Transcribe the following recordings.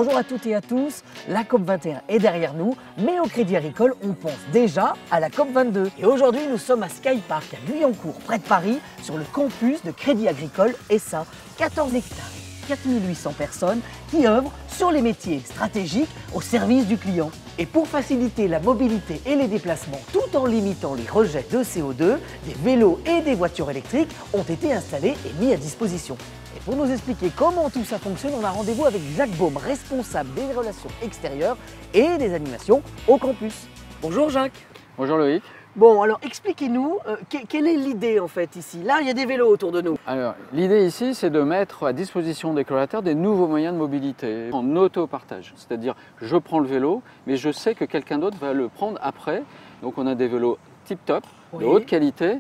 Bonjour à toutes et à tous, la COP21 est derrière nous, mais au Crédit Agricole, on pense déjà à la COP22. Et aujourd'hui, nous sommes à Skypark, à Guyancourt, près de Paris, sur le campus de Crédit Agricole SA. 14 hectares, 4800 personnes qui œuvrent sur les métiers stratégiques au service du client. Et pour faciliter la mobilité et les déplacements tout en limitant les rejets de CO2, des vélos et des voitures électriques ont été installés et mis à disposition. Et pour nous expliquer comment tout ça fonctionne, on a rendez-vous avec Jacques Baume, responsable des relations extérieures et des animations au campus. Bonjour Jacques. Bonjour Loïc. Bon, alors expliquez-nous, quelle est l'idée en fait ici? Là, il y a des vélos autour de nous. Alors, l'idée ici, c'est de mettre à disposition des collaborateurs des nouveaux moyens de mobilité en auto-partage. C'est-à-dire, je prends le vélo, mais je sais que quelqu'un d'autre va le prendre après. Donc, on a des vélos tip-top, de haute qualité,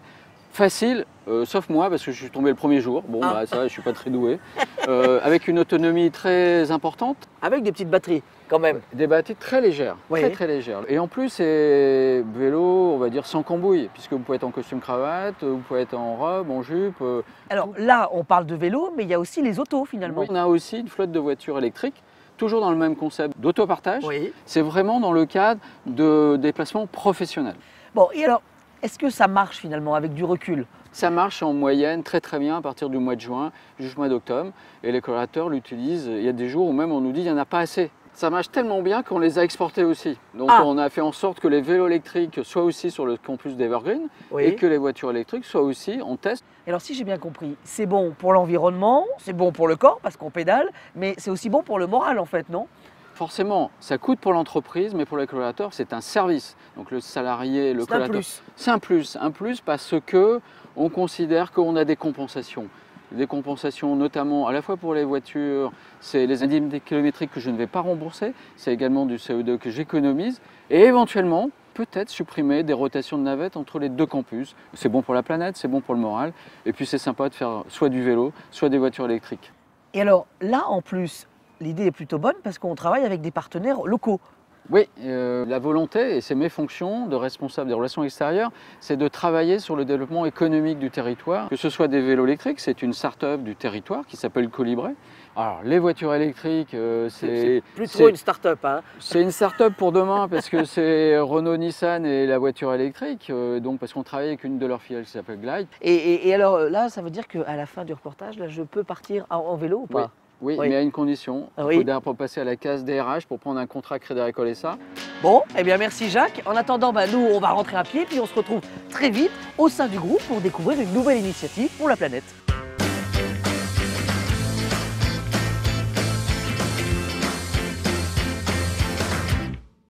facile, sauf moi, parce que je suis tombé le premier jour. Bon, bah, ça, je ne suis pas très doué. Avec une autonomie très importante. Avec des petites batteries, quand même. Des batteries très légères, très légères. Et en plus, c'est vélo, on va dire, sans cambouille, puisque vous pouvez être en costume-cravate, vous pouvez être en robe, en jupe. Alors là, on parle de vélo, mais il y a aussi les autos, finalement. Oui, on a aussi une flotte de voitures électriques, toujours dans le même concept d'autopartage. Oui. C'est vraiment dans le cadre de déplacements professionnels. Bon, et alors, est-ce que ça marche finalement avec du recul? Ça marche en moyenne très bien à partir du mois de juin jusqu'au mois d'octobre. Et les collaborateurs l'utilisent. Il y a des jours où même on nous dit qu'il n'y en a pas assez. Ça marche tellement bien qu'on les a exportés aussi. Donc on a fait en sorte que les vélos électriques soient aussi sur le campus d'Evergreen et que les voitures électriques soient aussi en test. Et alors si j'ai bien compris, c'est bon pour l'environnement, c'est bon pour le corps parce qu'on pédale, mais c'est aussi bon pour le moral en fait, non? Forcément, ça coûte pour l'entreprise, mais pour les collaborateurs, c'est un service. Donc le salarié, le collaborateur, c'est un plus parce que on considère qu'on a des compensations. Des compensations notamment à la fois pour les voitures, c'est les indemnités kilométriques que je ne vais pas rembourser, c'est également du CO2 que j'économise et éventuellement peut-être supprimer des rotations de navettes entre les deux campus. C'est bon pour la planète, c'est bon pour le moral et puis c'est sympa de faire soit du vélo, soit des voitures électriques. Et alors là en plus, l'idée est plutôt bonne parce qu'on travaille avec des partenaires locaux. Oui, la volonté, et c'est mes fonctions de responsable des relations extérieures, c'est de travailler sur le développement économique du territoire. Que ce soit des vélos électriques, c'est une start-up du territoire qui s'appelle Colibré. Alors les voitures électriques, c'est plutôt une start-up. Hein. C'est une start-up pour demain parce que c'est Renault, Nissan et la voiture électrique, donc parce qu'on travaille avec une de leurs filiales qui s'appelle Glide. Et alors là, ça veut dire qu'à la fin du reportage, là, je peux partir en vélo ou pas? Oui, mais à une condition, il faut d'abord passer à la case DRH pour prendre un contrat Crédit Agricole SA. Bon, eh bien merci Jacques. En attendant, nous on va rentrer à pied, puis on se retrouve très vite au sein du groupe pour découvrir une nouvelle initiative pour la planète.